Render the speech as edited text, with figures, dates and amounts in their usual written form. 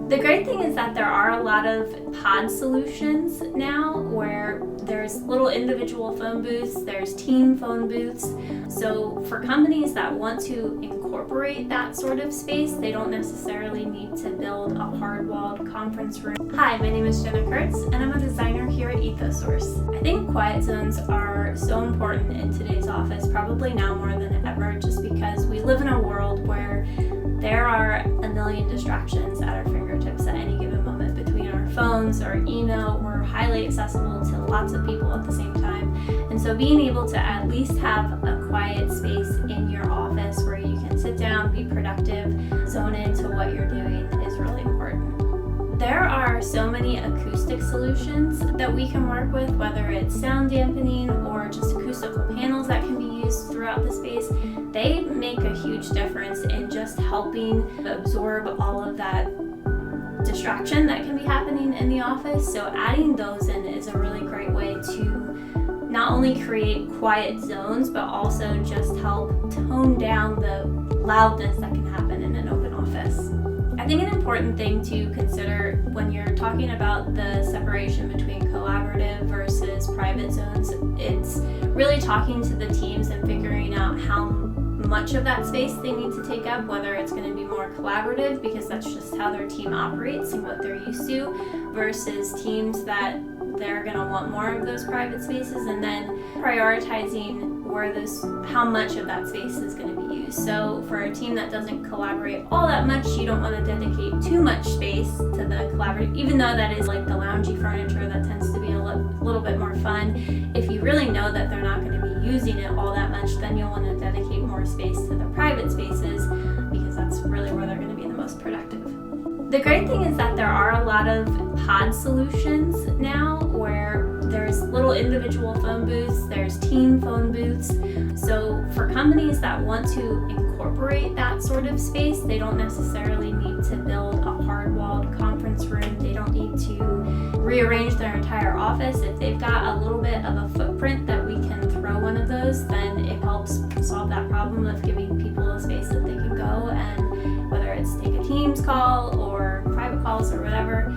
The great thing is that there are a lot of pod solutions now where there's little individual phone booths, there's team phone booths. So for companies that want to incorporate that sort of space, they don't necessarily need to build a hard-walled conference room. Hi, my name is Jenna Kurtz, and I'm a designer here at Ethosource. I think quiet zones are so important in today's office, probably now more than ever, just because we live in a world where there are a million distractions at our fingertips at any given moment between our phones, our email. We're highly accessible to lots of people at the same time. And so being able to at least have a quiet space in your office where you can sit down, be productive, zone into what you're doing is really important. There are so many acoustic solutions that we can work with, whether it's sound dampening or just acoustical panels that can be used throughout the space. They make a huge difference in just helping absorb all of that distraction that can be happening in the office. So adding those in is a really great way to not only create quiet zones, but also just help tone down the loudness that can happen in an open office. I think an important thing to consider when you're talking about the separation between collaborative versus private zones, it's really talking to the teams and figuring out how much of that space they need to take up, whether it's going to be more collaborative because that's just how their team operates and what they're used to, versus teams that they're going to want more of those private spaces, and then prioritizing how much of that space is going to be used. So for a team that doesn't collaborate all that much, you don't want to dedicate too much space to the collaborative, even though that is like the loungy furniture that tends to be a little bit more fun. If you really know that they're not going to be using it all that much, then you'll want to dedicate more space to the private spaces because that's really where they're going to be the most productive. The great thing is that there are a lot of pod solutions now where there's little individual phone booths, there's team phone booths. So for companies that want to incorporate that sort of space, they don't necessarily need to build a hard-walled conference room. They don't need to rearrange their entire office. If they've got a little bit of a footprint that we can throw one of those, then it helps solve that problem of giving people a space that they can go, and whether it's take a Teams call or private calls or whatever,